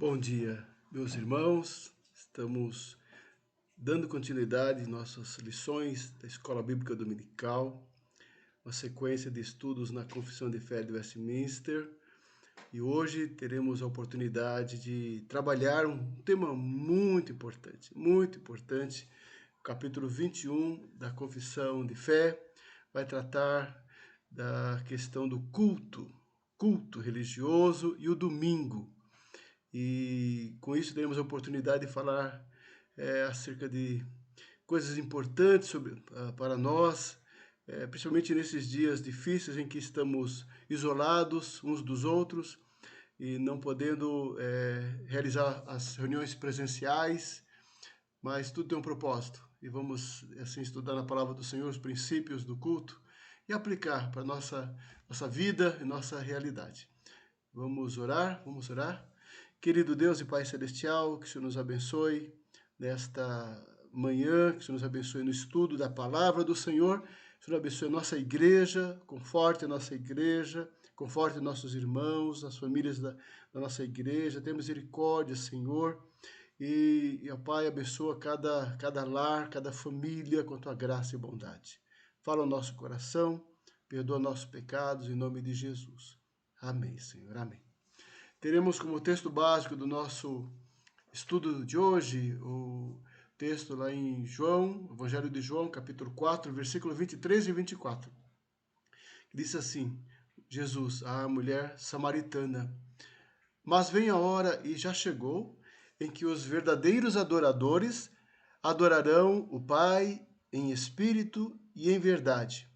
Bom dia, meus irmãos. Estamos dando continuidade em nossas lições da Escola Bíblica Dominical, uma sequência de estudos na Confissão de Fé de Westminster. E hoje teremos a oportunidade de trabalhar um tema muito importante. O capítulo 21 da Confissão de Fé vai tratar da questão do culto religioso e o domingo. E com isso teremos a oportunidade de falar acerca de coisas importantes para nós, principalmente nesses dias difíceis em que estamos isolados uns dos outros e não podendo realizar as reuniões presenciais, mas tudo tem um propósito. E vamos assim estudar na palavra do Senhor os princípios do culto e aplicar para nossa vida e nossa realidade. Vamos orar? Querido Deus e Pai Celestial, que o Senhor nos abençoe nesta manhã, que o Senhor nos abençoe no estudo da palavra do Senhor, que o Senhor abençoe a nossa igreja, conforte a nossa igreja, conforte nossos irmãos, as famílias da nossa igreja, tenha misericórdia, Senhor, e ó Pai, abençoa cada lar, cada família com a Tua graça e bondade. Fala o nosso coração, perdoa nossos pecados, em nome de Jesus. Amém, Senhor, amém. Teremos como texto básico do nosso estudo de hoje o texto lá em João, Evangelho de João, capítulo 4, versículo 23 e 24. Que diz assim, Jesus, à mulher samaritana: Mas vem a hora, e já chegou, em que os verdadeiros adoradores adorarão o Pai em espírito e em verdade,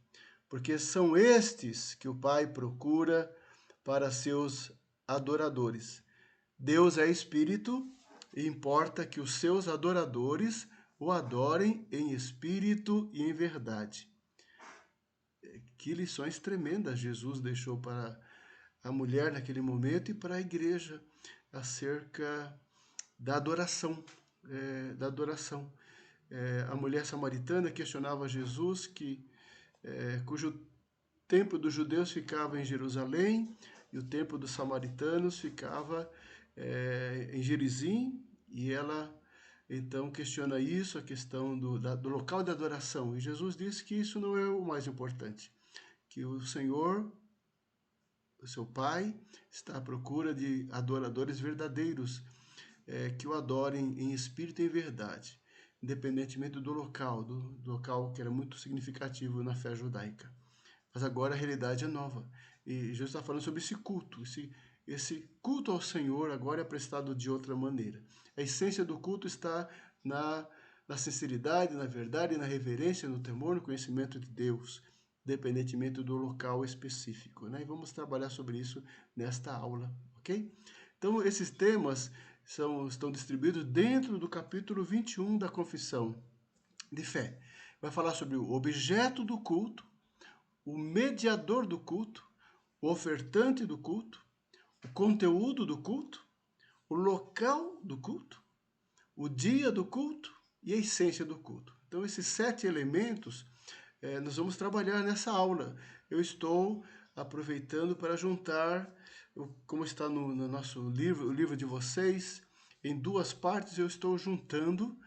porque são estes que o Pai procura para seus adoradores. Deus é espírito e importa que os seus adoradores o adorem em espírito e em verdade. Que lições tremendas Jesus deixou para a mulher naquele momento e para a igreja acerca da adoração. A mulher samaritana questionava Jesus cujo templo dos judeus ficava em Jerusalém e o templo dos samaritanos ficava em Gerizim, e ela então questiona isso, a questão do local de adoração. E Jesus disse que isso não é o mais importante, que o Senhor, o seu Pai, está à procura de adoradores verdadeiros, que o adorem em espírito e em verdade, independentemente do local, do local que era muito significativo na fé judaica. Mas agora a realidade é nova. E Jesus está falando sobre esse culto. Esse culto ao Senhor agora é prestado de outra maneira. A essência do culto está na sinceridade, na verdade, na reverência, no temor, no conhecimento de Deus, independentemente do local específico, né? E vamos trabalhar sobre isso nesta aula, ok? Então, esses temas estão distribuídos dentro do capítulo 21 da Confissão de Fé. Vai falar sobre o objeto do culto, o mediador do culto, o ofertante do culto, o conteúdo do culto, o local do culto, o dia do culto e a essência do culto. Então, esses 7 elementos nós vamos trabalhar nessa aula. Eu estou aproveitando para juntar, como está no nosso livro, o livro de vocês, em 2 partes, eu estou juntando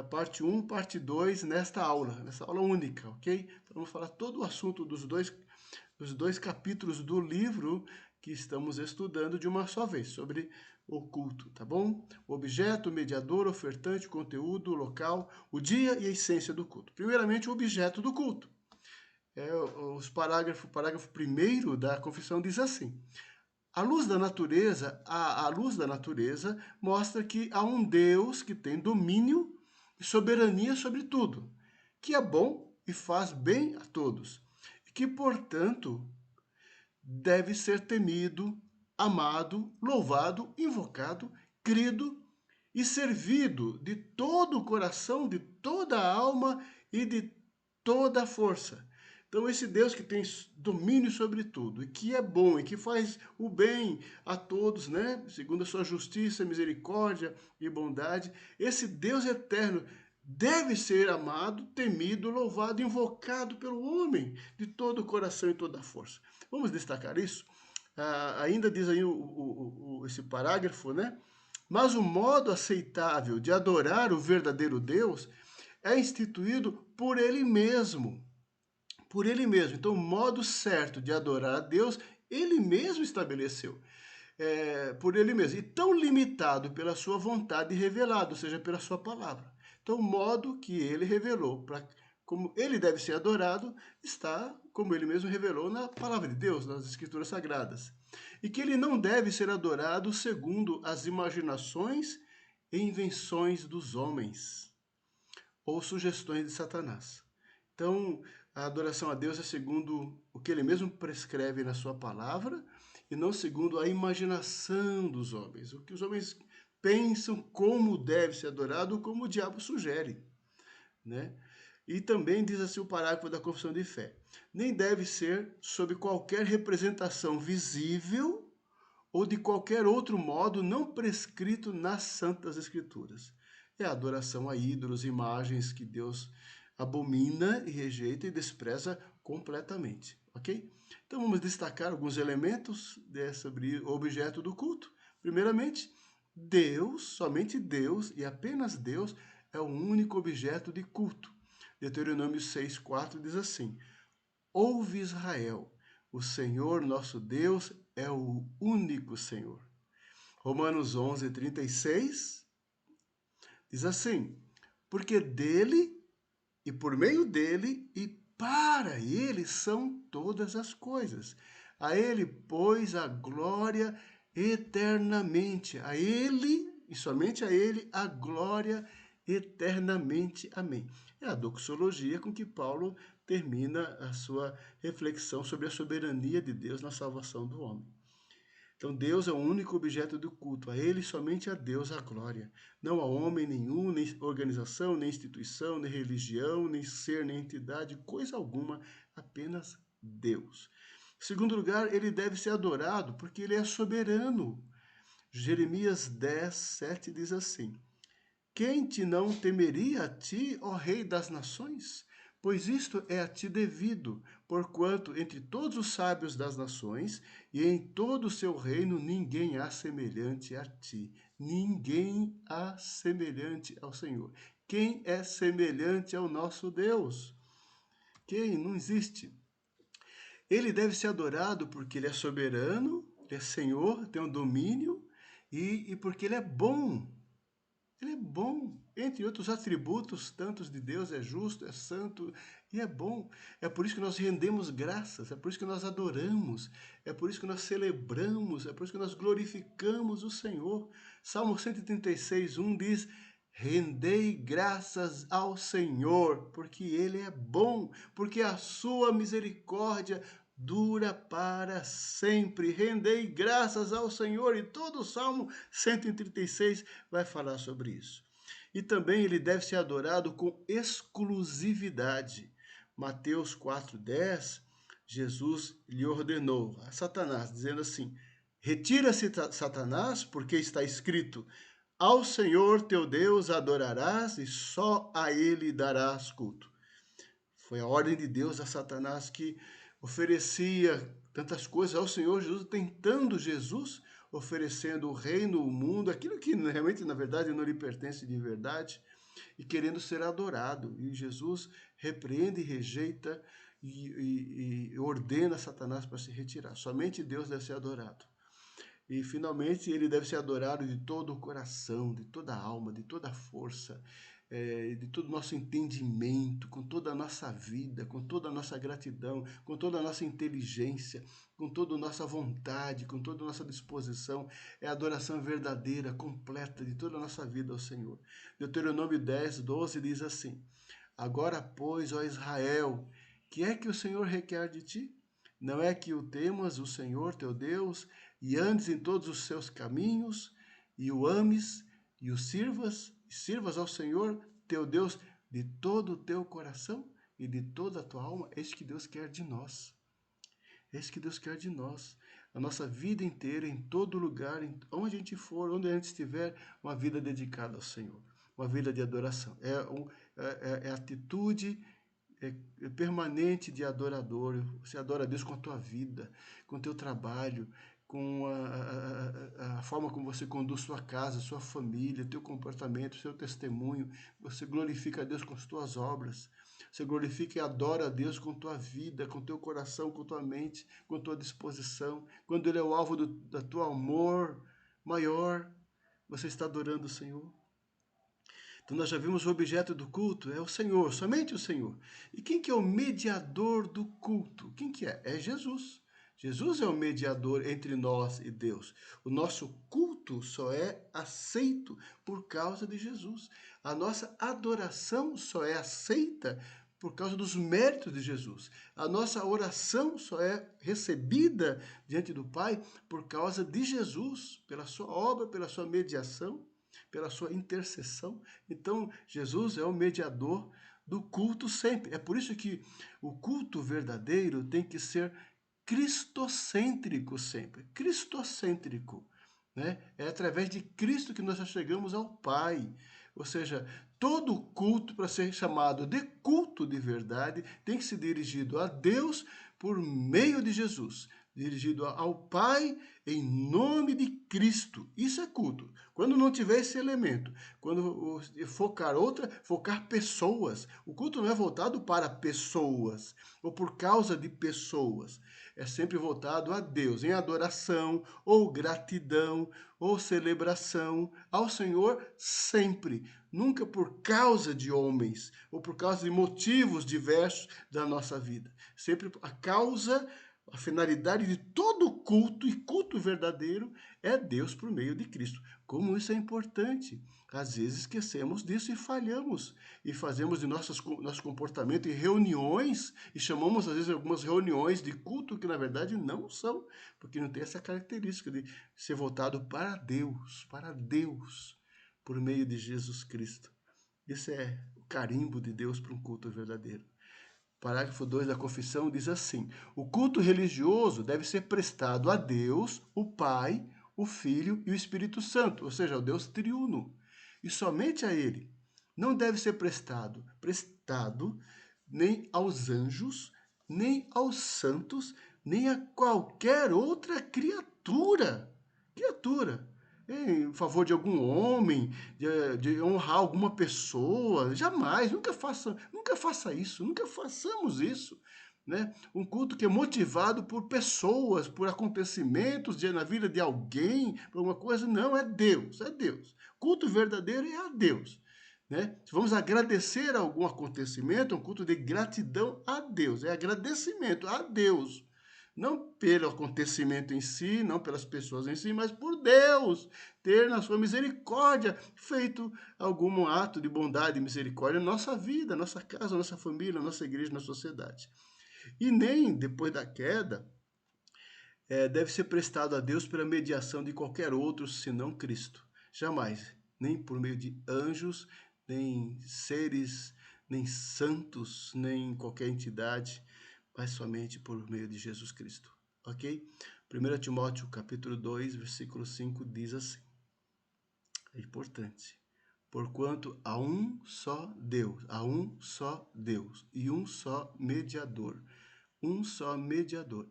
parte 1, parte 2 nessa aula única, ok? Então, vamos falar todo o assunto dos dois capítulos do livro que estamos estudando de uma só vez, sobre o culto, tá bom? O objeto, o mediador, o ofertante, o conteúdo, o local, o dia e a essência do culto. Primeiramente, o objeto do culto. O parágrafo 1º da confissão diz assim: a luz da natureza mostra que há um Deus que tem domínio e soberania sobre tudo, que é bom e faz bem a todos, e que, portanto, deve ser temido, amado, louvado, invocado, crido e servido de todo o coração, de toda a alma e de toda a força. Então, esse Deus que tem domínio sobre tudo, e que é bom, e que faz o bem a todos, né? Segundo a sua justiça, misericórdia e bondade, esse Deus eterno deve ser amado, temido, louvado, invocado pelo homem de todo o coração e toda a força. Vamos destacar isso? Ainda diz aí esse parágrafo, né? Mas o modo aceitável de adorar o verdadeiro Deus é instituído por Ele mesmo. Por Ele mesmo. Então, o modo certo de adorar a Deus, Ele mesmo estabeleceu. Por Ele mesmo. E tão limitado pela sua vontade revelada, ou seja, pela sua palavra. Então, o modo que Ele revelou para como Ele deve ser adorado está, como Ele mesmo revelou na palavra de Deus, nas Escrituras Sagradas. E que Ele não deve ser adorado segundo as imaginações e invenções dos homens ou sugestões de Satanás. Então, a adoração a Deus é segundo o que Ele mesmo prescreve na sua palavra e não segundo a imaginação dos homens, o que os homens pensam como deve ser adorado ou como o diabo sugere, né? E também diz assim o parágrafo da confissão de fé: nem deve ser sob qualquer representação visível ou de qualquer outro modo não prescrito nas Santas Escrituras. É a adoração a ídolos, imagens que Deus abomina e rejeita e despreza completamente, ok? Então vamos destacar alguns elementos sobre o objeto do culto. Primeiramente, Deus, somente Deus e apenas Deus é o único objeto de culto. Deuteronômio 6,4 diz assim: ouve Israel, o Senhor nosso Deus é o único Senhor. Romanos 11:36 diz assim: porque dele e por meio dele e para ele são todas as coisas. A ele, pois, a glória eternamente. A ele e somente a ele a glória eternamente. Amém. É a doxologia com que Paulo termina a sua reflexão sobre a soberania de Deus na salvação do homem. Então, Deus é o único objeto do culto. A Ele, somente a Deus, a glória. Não a homem nenhum, nem organização, nem instituição, nem religião, nem ser, nem entidade, coisa alguma, apenas Deus. Em segundo lugar, Ele deve ser adorado porque Ele é soberano. Jeremias 10:7 diz assim: quem te não temeria a ti, ó Rei das nações? Pois isto é a ti devido, porquanto entre todos os sábios das nações e em todo o seu reino ninguém há semelhante a ti. Ninguém há semelhante ao Senhor. Quem é semelhante ao nosso Deus? Quem? Não existe. Ele deve ser adorado porque ele é soberano, ele é Senhor, tem um domínio e porque ele é bom. Ele é bom, entre outros atributos, tantos de Deus, é justo, é santo e é bom. É por isso que nós rendemos graças, é por isso que nós adoramos, é por isso que nós celebramos, é por isso que nós glorificamos o Senhor. Salmo 136:1 diz: rendei graças ao Senhor, porque Ele é bom, porque a sua misericórdia dura para sempre. Rendei graças ao Senhor, e todo o Salmo 136 vai falar sobre isso. E também ele deve ser adorado com exclusividade. Mateus 4:10, Jesus lhe ordenou a Satanás, dizendo assim: retira-se, Satanás, porque está escrito: ao Senhor teu Deus adorarás e só a ele darás culto. Foi a ordem de Deus a Satanás que oferecia tantas coisas ao Senhor Jesus, tentando Jesus, oferecendo o reino, o mundo, aquilo que realmente, na verdade, não lhe pertence de verdade, e querendo ser adorado. E Jesus repreende e rejeita e ordena Satanás para se retirar. Somente Deus deve ser adorado. E, finalmente, ele deve ser adorado de todo o coração, de toda a alma, de toda a força, de todo o nosso entendimento, com toda a nossa vida, com toda a nossa gratidão, com toda a nossa inteligência, com toda a nossa vontade, com toda a nossa disposição. É a adoração verdadeira, completa de toda a nossa vida ao Senhor. Deuteronômio 10:12 diz assim: agora, pois, ó Israel, que é que o Senhor requer de ti? Não é que o temas o Senhor teu Deus e andes em todos os seus caminhos e o ames e o sirvas ao Senhor teu Deus de todo o teu coração e de toda a tua alma? É isso que Deus quer de nós. É isso que Deus quer de nós. A nossa vida inteira, em todo lugar, onde a gente for, onde a gente estiver, uma vida dedicada ao Senhor. Uma vida de adoração. É atitude permanente de adorador. Você adora a Deus com a tua vida, com o teu trabalho, com a forma como você conduz sua casa, sua família, teu comportamento, seu testemunho. Você glorifica a Deus com as tuas obras. Você glorifica e adora a Deus com tua vida, com teu coração, com tua mente, com tua disposição. Quando Ele é o alvo do teu amor maior, você está adorando o Senhor. Então nós já vimos o objeto do culto, é o Senhor, somente o Senhor. E quem que é o mediador do culto? Quem que é? É Jesus. Jesus é o mediador entre nós e Deus. O nosso culto só é aceito por causa de Jesus. A nossa adoração só é aceita por causa dos méritos de Jesus. A nossa oração só é recebida diante do Pai por causa de Jesus, pela sua obra, pela sua mediação, pela sua intercessão. Então, Jesus é o mediador do culto sempre. É por isso que o culto verdadeiro tem que ser cristocêntrico sempre. Cristocêntrico, né? É através de Cristo que nós já chegamos ao Pai. Ou seja, todo culto, para ser chamado de culto de verdade, tem que ser dirigido a Deus por meio de Jesus, dirigido ao Pai em nome de Cristo. Isso é culto. Quando não tiver esse elemento, quando focar pessoas. O culto não é voltado para pessoas ou por causa de pessoas. É sempre voltado a Deus, em adoração, ou gratidão, ou celebração ao Senhor sempre. Nunca por causa de homens, ou por causa de motivos diversos da nossa vida. Sempre a causa, a finalidade de todo culto, e culto verdadeiro, é Deus por meio de Cristo. Como isso é importante. Às vezes esquecemos disso e falhamos. E fazemos de nosso comportamento em reuniões, e chamamos às vezes algumas reuniões de culto que na verdade não são, porque não tem essa característica de ser voltado para Deus, por meio de Jesus Cristo. Isso é o carimbo de Deus para um culto verdadeiro. Parágrafo 2 da confissão diz assim: o culto religioso deve ser prestado a Deus, o Pai, o Filho e o Espírito Santo, ou seja, ao Deus triuno, e somente a Ele. Não deve ser prestado nem aos anjos, nem aos santos, nem a qualquer outra criatura. Em favor de algum homem, de honrar alguma pessoa. Jamais, nunca faça isso, nunca façamos isso. Né? Um culto que é motivado por pessoas, por acontecimentos na vida de alguém, por alguma coisa, não, é Deus, é Deus. Culto verdadeiro é a Deus. Né? Se vamos agradecer a algum acontecimento, é um culto de gratidão a Deus, é agradecimento a Deus. Não pelo acontecimento em si, não pelas pessoas em si, mas por Deus ter na sua misericórdia feito algum ato de bondade e misericórdia na nossa vida, nossa casa, nossa família, nossa igreja, na sociedade. E nem depois da queda deve ser prestado a Deus pela mediação de qualquer outro senão Cristo. Jamais, nem por meio de anjos, nem seres, nem santos, nem qualquer entidade, mas somente por meio de Jesus Cristo. Ok? 1 Timóteo capítulo 2, versículo 5 diz assim. É importante. Porquanto há um só Deus e um só mediador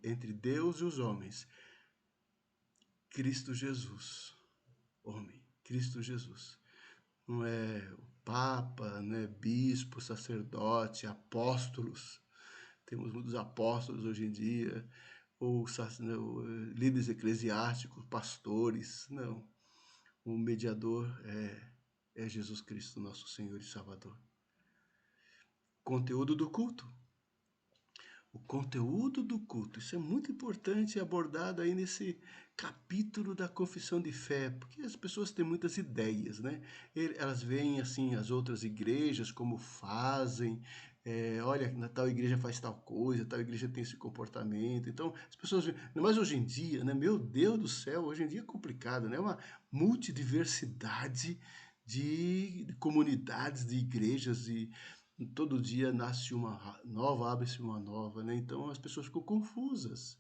entre Deus e os homens, Cristo Jesus, homem, Cristo Jesus. Não é o Papa, não é bispo, sacerdote, apóstolos. Temos muitos apóstolos hoje em dia, ou líderes eclesiásticos, pastores. Não. O mediador é Jesus Cristo, nosso Senhor e Salvador. Conteúdo do culto. O conteúdo do culto, isso é muito importante abordado aí nesse capítulo da confissão de fé, porque as pessoas têm muitas ideias, né? Elas veem assim as outras igrejas como fazem, olha, na tal igreja faz tal coisa, tal igreja tem esse comportamento. Então, as pessoas veem, mas hoje em dia, né? Meu Deus do céu, hoje em dia é complicado, né? Uma multidiversidade de comunidades, de igrejas e todo dia nasce uma nova, abre-se uma nova, né? Então as pessoas ficam confusas,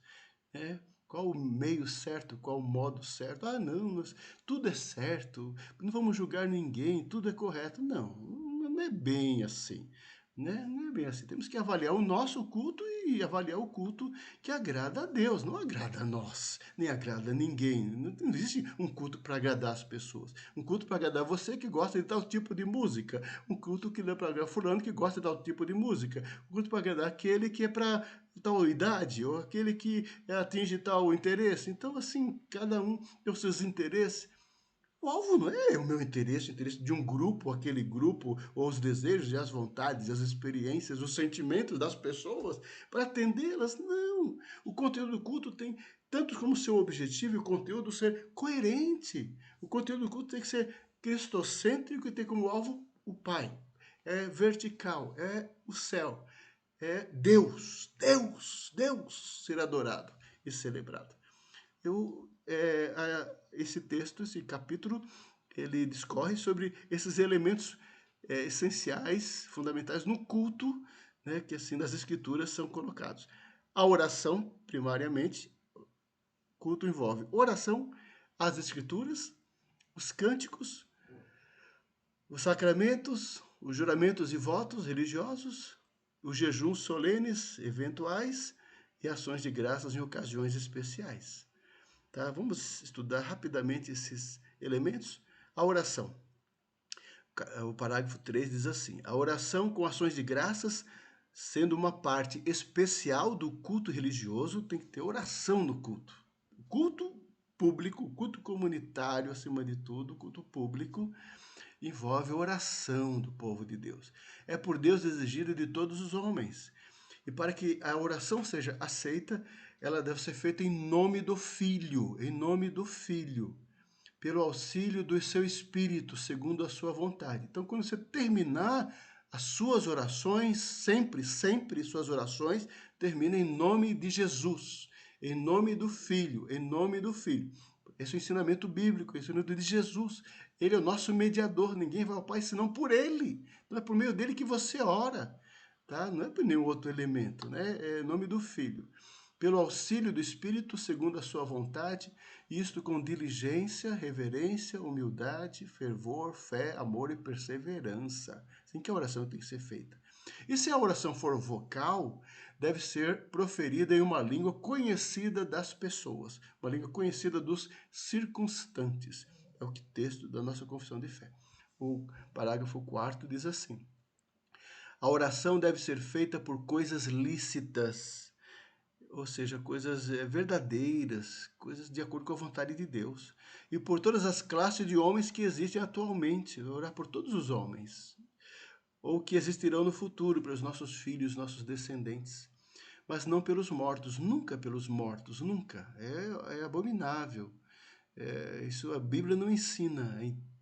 né? Qual o meio certo, qual o modo certo? Ah, não, tudo é certo, não vamos julgar ninguém, tudo é correto. Não, não é bem assim. né? Não é bem assim. Temos que avaliar o nosso culto e avaliar o culto que agrada a Deus, não agrada a nós, nem agrada a ninguém. Não existe um culto para agradar as pessoas. Um culto para agradar você que gosta de tal tipo de música. Um culto que dá para agradar fulano que gosta de tal tipo de música. Um culto para agradar aquele que é para tal idade, ou aquele que atinge tal interesse. Então, assim, cada um tem os seus interesses. O alvo não é o meu interesse, o interesse de um grupo, aquele grupo, ou os desejos e as vontades, as experiências, os sentimentos das pessoas, para atendê-las. Não. O conteúdo do culto tem tanto como seu objetivo o conteúdo ser coerente. O conteúdo do culto tem que ser cristocêntrico e ter como alvo o Pai. É vertical, é o céu, é Deus, Deus, Deus ser adorado e celebrado. Esse texto, esse capítulo, ele discorre sobre esses elementos essenciais, fundamentais no culto, né, que assim nas escrituras são colocados. A oração, primariamente, culto envolve oração, as escrituras, os cânticos, os sacramentos, os juramentos e votos religiosos, os jejuns solenes, eventuais e ações de graças em ocasiões especiais. Tá? Vamos estudar rapidamente esses elementos. A oração. O parágrafo 3 diz assim: a oração com ações de graças, sendo uma parte especial do culto religioso, tem que ter oração no culto. O culto público, o culto comunitário, acima de tudo, o culto público, envolve a oração do povo de Deus. É por Deus exigido de todos os homens. E para que a oração seja aceita, ela deve ser feita em nome do Filho, pelo auxílio do seu Espírito, segundo a sua vontade. Então, quando você terminar as suas orações, sempre suas orações, termina em nome de Jesus, em nome do Filho, em nome do Filho. Esse é o ensinamento bíblico, o ensinamento de Jesus. Ele é o nosso mediador, ninguém vai ao Pai senão por Ele. Não é por meio dele que você ora, tá? Não é por nenhum outro elemento, né? É em nome do Filho. Pelo auxílio do Espírito, segundo a sua vontade, isto com diligência, reverência, humildade, fervor, fé, amor e perseverança. Assim que a oração tem que ser feita. E se a oração for vocal, deve ser proferida em uma língua conhecida das pessoas, uma língua conhecida dos circunstantes. É o texto da nossa confissão de fé. O parágrafo 4º diz assim: a oração deve ser feita por coisas lícitas, ou seja, coisas verdadeiras, coisas de acordo com a vontade de Deus. E por todas as classes de homens que existem atualmente, orar por todos os homens, ou que existirão no futuro, pelos nossos filhos, nossos descendentes. Mas não pelos mortos, nunca pelos mortos, nunca. É abominável. Isso a Bíblia não ensina,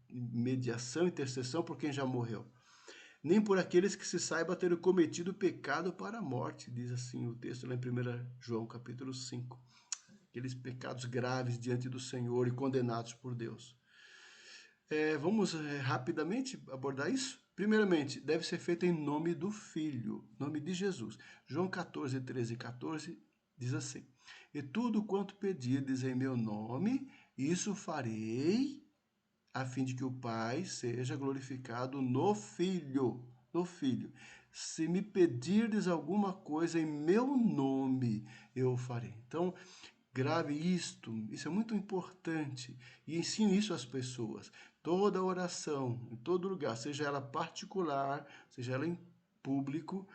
mediação, intercessão por quem já morreu. Nem por aqueles que se saiba ter cometido pecado para a morte, diz assim o texto lá em 1 João capítulo 5. Aqueles pecados graves diante do Senhor e condenados por Deus. Vamos rapidamente abordar isso? Primeiramente, deve ser feito em nome do Filho, nome de Jesus. João 14, 13 e 14 diz assim: e tudo quanto pedirdes em meu nome, isso farei, a fim de que o Pai seja glorificado no Filho. No Filho. Se me pedirdes alguma coisa em meu nome, eu o farei. Então, grave isto, isso é muito importante, e ensine isso às pessoas. Toda oração, em todo lugar, seja ela particular, seja ela em público,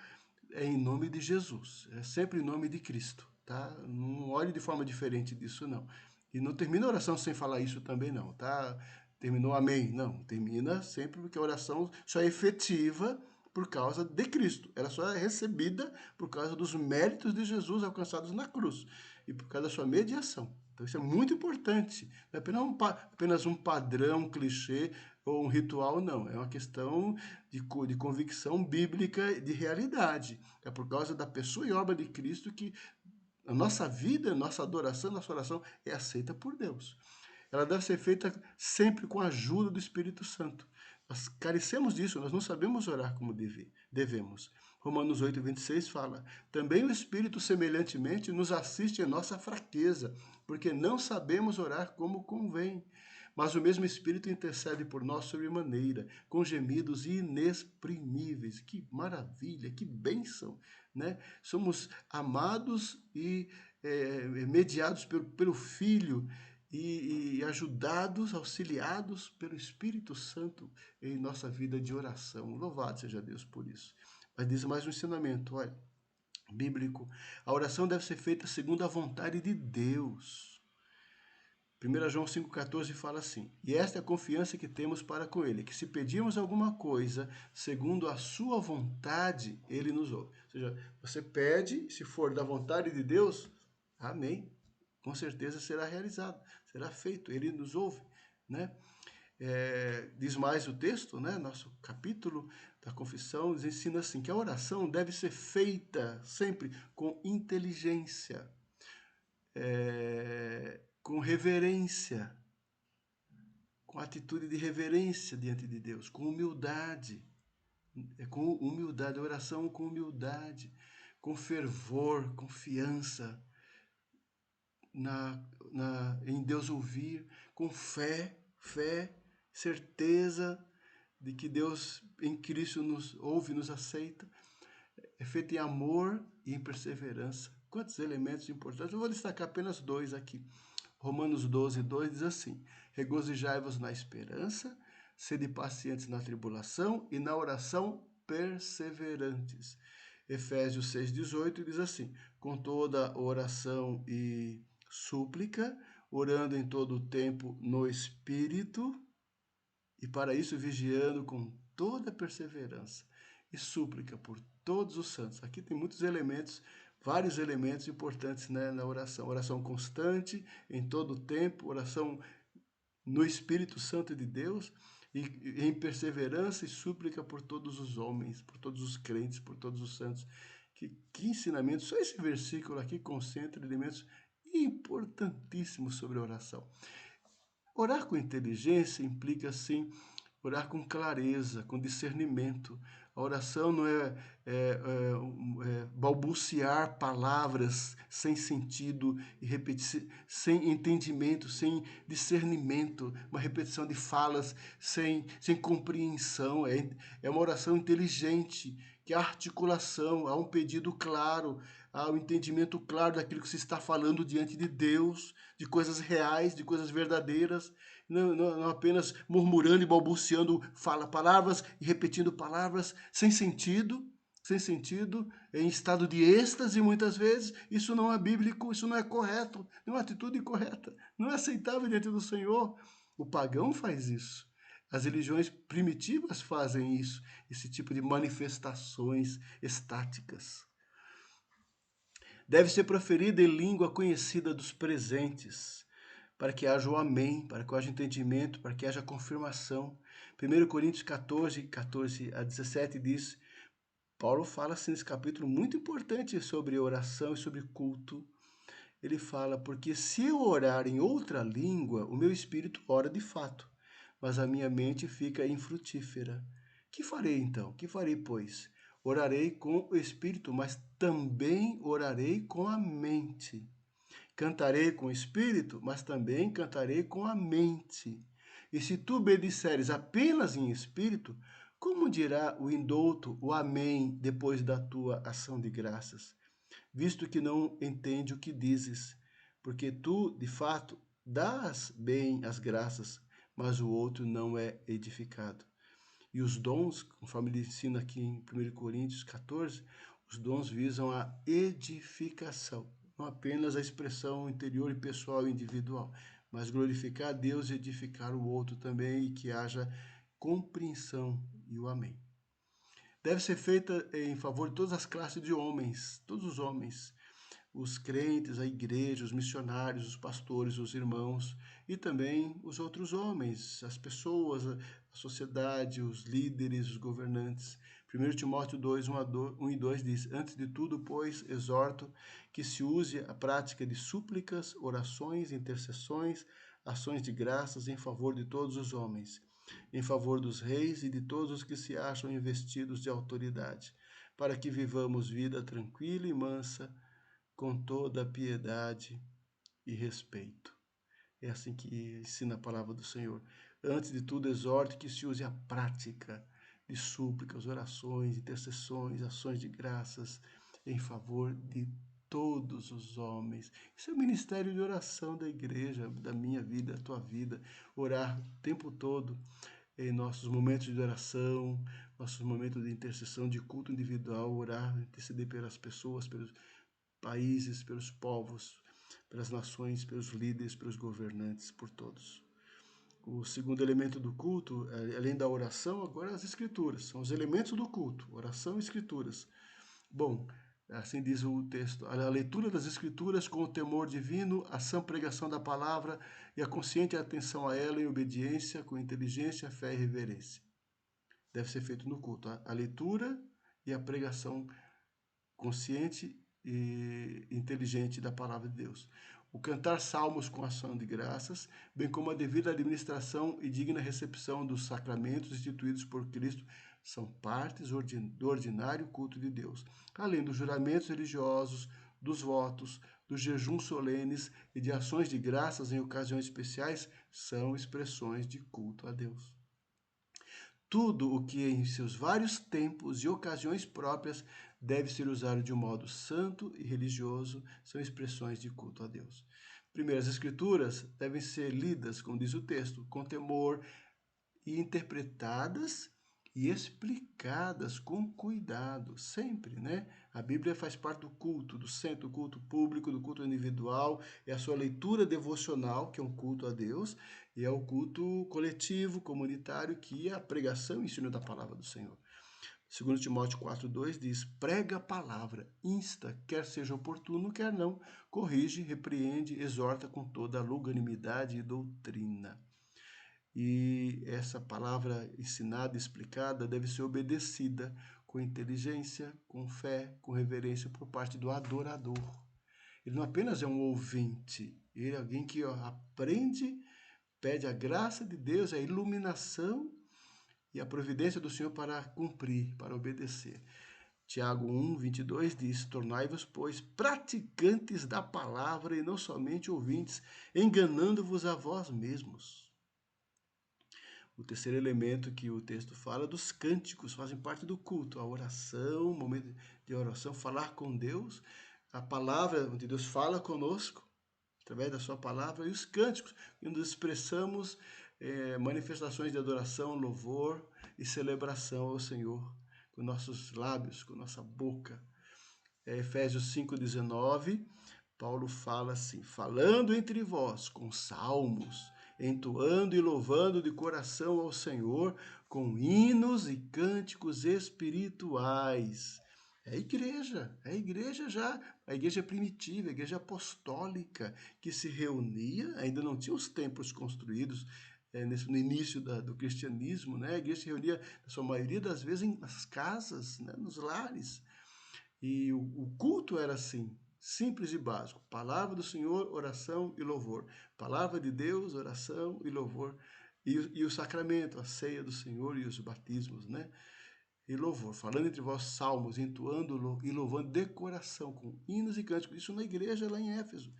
é em nome de Jesus, é sempre em nome de Cristo, tá? Não olhe de forma diferente disso, não. E não termina a oração sem falar isso também, não, tá? Terminou amém? Não, termina sempre porque a oração só é efetiva por causa de Cristo. Ela só é recebida por causa dos méritos de Jesus alcançados na cruz e por causa da sua mediação. Então isso é muito importante. Não é apenas um padrão, um clichê ou um ritual, não. É uma questão de convicção bíblica, de realidade. É por causa da pessoa e obra de Cristo que a nossa vida, nossa adoração, nossa oração é aceita por Deus. Ela deve ser feita sempre com a ajuda do Espírito Santo. Nós carecemos disso, nós não sabemos orar como devemos. Romanos 8, 26 fala: também o Espírito semelhantemente nos assiste em nossa fraqueza, porque não sabemos orar como convém. mas o mesmo Espírito intercede por nós sobremaneira, com gemidos inexprimíveis. Que maravilha, que bênção, né? Somos amados e mediados pelo Filho e ajudados, auxiliados pelo Espírito Santo em nossa vida de oração. Louvado seja Deus por isso. Mas diz mais um ensinamento, olha, bíblico. A oração deve ser feita segundo a vontade de Deus. 1 João 5,14 fala assim: e esta é a confiança que temos para com Ele, que se pedirmos alguma coisa, segundo a sua vontade, Ele nos ouve. Ou seja, você pede, se for da vontade de Deus, amém. Com certeza será realizado, será feito, Ele nos ouve, né? Diz mais o texto, né? Nosso capítulo da confissão nos ensina assim, que a oração deve ser feita sempre com inteligência, com reverência, com atitude de reverência diante de Deus, com humildade, oração com humildade, com fervor, confiança em Deus ouvir, com fé, certeza de que Deus em Cristo nos ouve, nos aceita, é feito em amor e em perseverança. Quantos elementos importantes? Eu vou destacar apenas dois aqui. Romanos 12:2 diz assim: regozijai-vos na esperança, sede pacientes na tribulação e na oração perseverantes. Efésios 6:18 diz assim: com toda oração e súplica, orando em todo o tempo no Espírito, e para isso vigiando com toda perseverança e súplica por todos os santos. Aqui tem muitos elementos, vários elementos importantes, né, na oração. Oração constante, em todo o tempo, oração no Espírito Santo de Deus, e em perseverança e súplica por todos os homens, por todos os crentes, por todos os santos. Que ensinamento! Só esse versículo aqui concentra elementos importantíssimos sobre a oração. Orar com inteligência implica, sim, orar com clareza, com discernimento. A oração não é balbuciar palavras sem sentido e repetir, sem entendimento, sem discernimento, uma repetição de falas sem compreensão. É uma oração inteligente, que há articulação, há um pedido claro, há um entendimento claro daquilo que se está falando diante de Deus, de coisas reais, de coisas verdadeiras, não apenas murmurando e balbuciando palavras e repetindo palavras sem sentido, em estado de êxtase muitas vezes. Isso não é bíblico, isso não é correto, não é uma atitude correta, não é aceitável diante do Senhor. O pagão faz isso. As religiões primitivas fazem isso, esse tipo de manifestações estáticas. Deve ser proferida em língua conhecida dos presentes, para que haja o amém, para que haja entendimento, para que haja confirmação. 1 Coríntios 14:14-17 diz, Paulo fala assim nesse capítulo muito importante sobre oração e sobre culto. Ele fala, porque se eu orar em outra língua, o meu espírito ora de fato, mas a minha mente fica infrutífera. Que farei então? Que farei, pois? Orarei com o espírito, mas também orarei com a mente. Cantarei com o espírito, mas também cantarei com a mente. E se tu bendizeres apenas em espírito, como dirá o indouto o amém depois da tua ação de graças? Visto que não entende o que dizes, porque tu, de fato, dás bem as graças, mas o outro não é edificado. E os dons, conforme ele ensina aqui em 1 Coríntios 14, os dons visam a edificação, não apenas a expressão interior e pessoal e individual, mas glorificar a Deus e edificar o outro também, e que haja compreensão e o amém. Deve ser feita em favor de todas as classes de homens, todos os homens, os crentes, a igreja, os missionários, os pastores, os irmãos e também os outros homens, as pessoas, a sociedade, os líderes, os governantes. 1 Timóteo 2:1-2 diz, antes de tudo, pois, exorto que se use a prática de súplicas, orações, intercessões, ações de graças em favor de todos os homens, em favor dos reis e de todos os que se acham investidos de autoridade, para que vivamos vida tranquila e mansa, com toda a piedade e respeito. É assim que ensina a palavra do Senhor. Antes de tudo, exorte que se use a prática de súplicas, orações, intercessões, ações de graças em favor de todos os homens. Isso é o ministério de oração da igreja, da minha vida, da tua vida. Orar o tempo todo em nossos momentos de oração, nossos momentos de intercessão, de culto individual, orar, interceder pelas pessoas, pelos países, pelos povos, pelas nações, pelos líderes, pelos governantes, por todos. O segundo elemento do culto, além da oração, agora as escrituras. São os elementos do culto, oração e escrituras. Bom, assim diz o texto, a leitura das escrituras com o temor divino, a sã pregação da palavra e a consciente atenção a ela em obediência, com inteligência, fé e reverência. Deve ser feito no culto. A leitura e a pregação consciente e inteligente da palavra de Deus. O cantar salmos com ação de graças, bem como a devida administração e digna recepção dos sacramentos instituídos por Cristo, são partes do ordinário culto de Deus, além dos juramentos religiosos, dos votos, dos jejuns solenes e de ações de graças em ocasiões especiais, são expressões de culto a Deus. Tudo o que em seus vários tempos e ocasiões próprias deve ser usado de um modo santo e religioso são expressões de culto a Deus. Primeiro, as escrituras devem ser lidas, como diz o texto, com temor e interpretadas e explicadas com cuidado, sempre, né? A Bíblia faz parte do culto, do centro, do culto público, do culto individual, é a sua leitura devocional, que é um culto a Deus, e é o culto coletivo, comunitário, que é a pregação e ensino da palavra do Senhor. 2 Timóteo 4,2 diz, prega a palavra, insta, quer seja oportuno, quer não, corrige, repreende, exorta com toda a longanimidade e doutrina. E essa palavra ensinada, explicada, deve ser obedecida com inteligência, com fé, com reverência por parte do adorador. Ele não apenas é um ouvinte, ele é alguém que aprende, pede a graça de Deus, a iluminação e a providência do Senhor para cumprir, para obedecer. Tiago 1:22 diz, tornai-vos, pois, praticantes da palavra e não somente ouvintes, enganando-vos a vós mesmos. O terceiro elemento que o texto fala, dos cânticos, fazem parte do culto, a oração, o momento de oração, falar com Deus, a palavra onde Deus fala conosco, através da sua palavra, e os cânticos, onde expressamos manifestações de adoração, louvor e celebração ao Senhor, com nossos lábios, com nossa boca. Efésios 5:19, Paulo fala assim, falando entre vós com salmos, entoando e louvando de coração ao Senhor, com hinos e cânticos espirituais. É a igreja já, a igreja primitiva, a igreja apostólica, que se reunia, ainda não tinha os templos construídos, no início do cristianismo, né? A igreja se reunia, na sua maioria das vezes, nas casas, né? Nos lares. E o culto era assim, simples e básico. Palavra do Senhor, oração e louvor. Palavra de Deus, oração e louvor. E o sacramento, a ceia do Senhor e os batismos, né? E louvor, falando entre vós salmos, entoando e louvando de coração, com hinos e cânticos. Isso na igreja lá em Éfeso.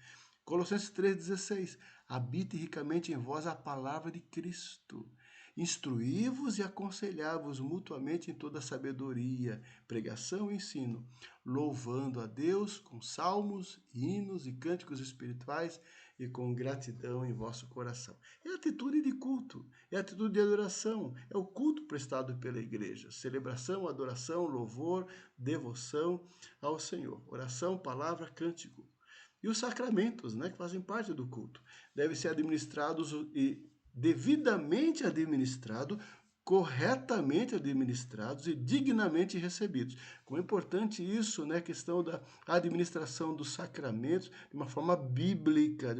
Colossenses 3,16. Habite ricamente em vós a palavra de Cristo. Instruí-vos e aconselhai-vos mutuamente em toda sabedoria, pregação e ensino, louvando a Deus com salmos, hinos e cânticos espirituais e com gratidão em vosso coração. É a atitude de culto, é a atitude de adoração, é o culto prestado pela igreja. Celebração, adoração, louvor, devoção ao Senhor. Oração, palavra, cântico. E os sacramentos, né, que fazem parte do culto, devem ser administrados e devidamente administrados, corretamente administrados e dignamente recebidos. Como é importante isso, né, a questão da administração dos sacramentos de uma forma bíblica,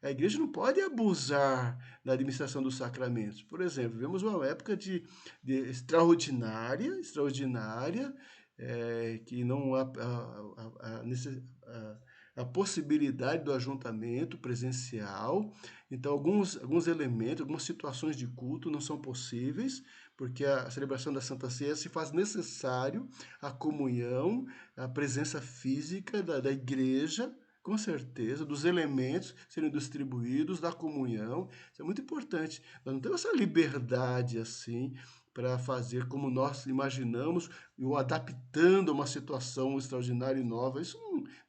A igreja não pode abusar da administração dos sacramentos. Por exemplo, vemos uma época de extraordinária, que não há a possibilidade do ajuntamento presencial. Então, alguns elementos, algumas situações de culto não são possíveis, porque a celebração da Santa Ceia se faz necessário a comunhão, a presença física da igreja, Com certeza, dos elementos serem distribuídos, da comunhão, isso é muito importante. Nós não temos essa liberdade assim para fazer como nós imaginamos, ou adaptando a uma situação extraordinária e nova. Isso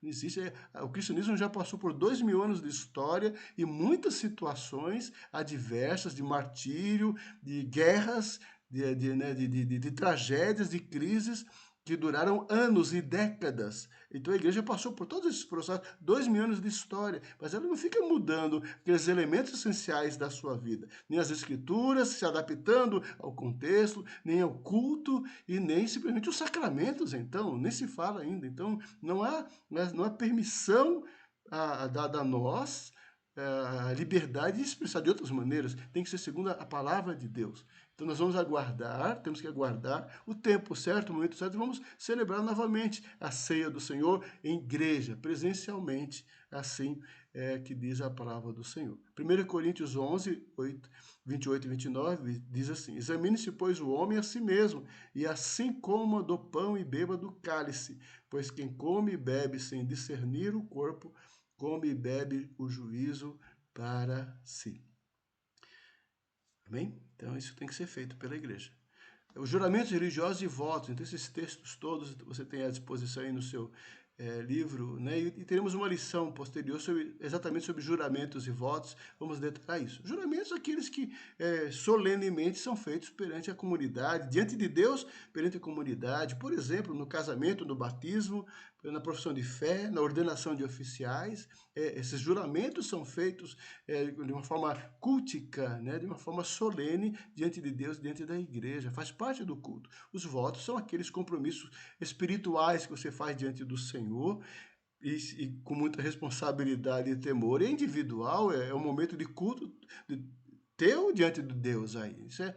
não existe. O cristianismo já passou por 2000 anos de história e muitas situações adversas de martírio, de guerras, de tragédias, de crises, que duraram anos e décadas. Então a igreja passou por todos esses processos, 2000 anos de história, mas ela não fica mudando aqueles elementos essenciais da sua vida, nem as escrituras, se adaptando ao contexto, nem ao culto e nem simplesmente os sacramentos, então, nem se fala ainda. Então não há permissão dada a nós a liberdade de expressar de outras maneiras, tem que ser segundo a palavra de Deus. Então nós vamos aguardar, temos que aguardar o tempo certo, o momento certo, e vamos celebrar novamente a ceia do Senhor em igreja, presencialmente, assim que diz a palavra do Senhor. 1 Coríntios 11, 28 e 29 diz assim: examine-se, pois, o homem a si mesmo, e assim coma do pão e beba do cálice, pois quem come e bebe sem discernir o corpo, come e bebe o juízo para si. Amém? Então isso tem que ser feito pela igreja. Os juramentos religiosos e votos, então esses textos todos você tem à disposição aí no seu livro, né? E teremos uma lição posterior exatamente sobre juramentos e votos, vamos detalhar isso. Juramentos são aqueles que solenemente são feitos perante a comunidade, diante de Deus, perante a comunidade, por exemplo, no casamento, no batismo, na profissão de fé, na ordenação de oficiais. Esses juramentos são feitos de uma forma cultica, né? De uma forma solene diante de Deus, diante da igreja, faz parte do culto. Os votos são aqueles compromissos espirituais que você faz diante do Senhor, e com muita responsabilidade e temor. E individual é um momento de culto teu diante de Deus aí. Isso é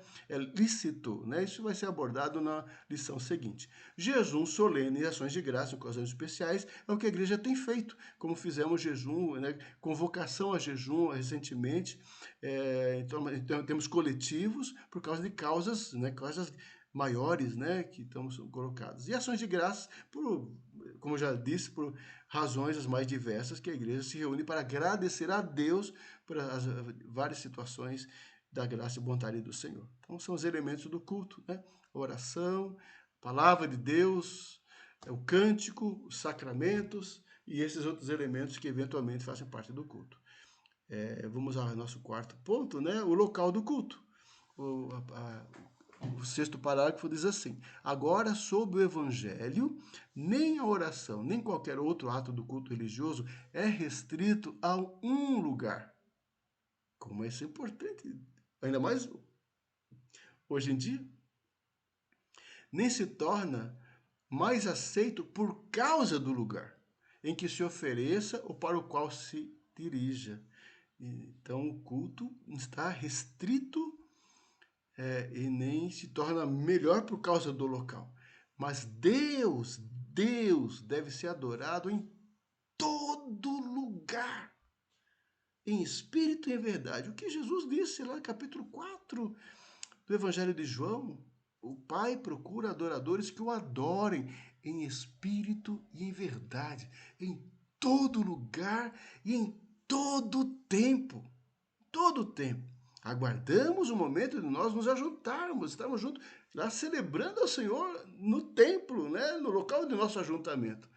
lícito, né? Isso vai ser abordado na lição seguinte. Jejum solene e ações de graça em ocasiões especiais é o que a igreja tem feito, como fizemos jejum, né? Convocação a jejum recentemente. Então temos coletivos por causa de causas, né? Causas maiores, né, que estamos colocados. E ações de graças, como eu já disse, por razões as mais diversas, que a igreja se reúne para agradecer a Deus por as várias situações da graça e bondade do Senhor. Então são os elementos do culto, né? A oração, a palavra de Deus, o cântico, os sacramentos e esses outros elementos que eventualmente fazem parte do culto. Vamos ao nosso quarto ponto, né? O local do culto. O sexto parágrafo diz assim: agora, sob o evangelho, nem a oração, nem qualquer outro ato do culto religioso é restrito a um lugar. Como isso é importante, ainda mais hoje em dia. Nem se torna mais aceito por causa do lugar em que se ofereça ou para o qual se dirija. Então, o culto está restrito e nem se torna melhor por causa do local. Mas Deus deve ser adorado em todo lugar, em espírito e em verdade. O que Jesus disse lá no capítulo 4 do Evangelho de João: o Pai procura adoradores que o adorem em espírito e em verdade, em todo lugar e em todo tempo. Todo tempo. Aguardamos o momento de nós nos ajuntarmos, estarmos juntos, lá celebrando ao Senhor no templo, né, no local de nosso ajuntamento.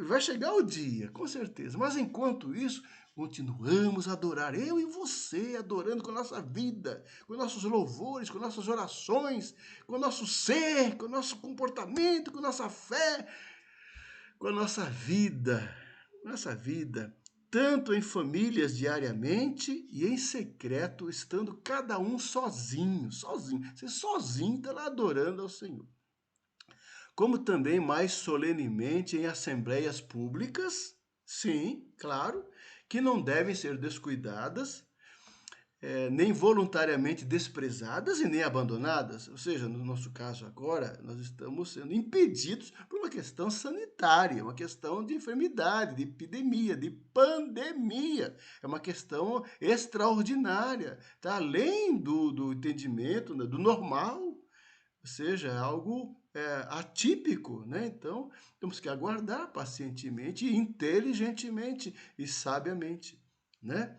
Vai chegar o dia, com certeza. Mas enquanto isso, continuamos a adorar, eu e você, adorando com a nossa vida, com nossos louvores, com nossas orações, com o nosso ser, com o nosso comportamento, com a nossa fé, com a nossa vida. Nossa vida, tanto em famílias diariamente e em secreto, estando cada um sozinho. Você sozinho está lá adorando ao Senhor. Como também mais solenemente em assembleias públicas, sim, claro, que não devem ser descuidadas, nem voluntariamente desprezadas e nem abandonadas. Ou seja, no nosso caso agora, nós estamos sendo impedidos por uma questão sanitária, uma questão de enfermidade, de epidemia, de pandemia. É uma questão extraordinária, tá além do entendimento, né, do normal. Ou seja, é algo atípico, né? Então, temos que aguardar pacientemente, inteligentemente e sabiamente, né?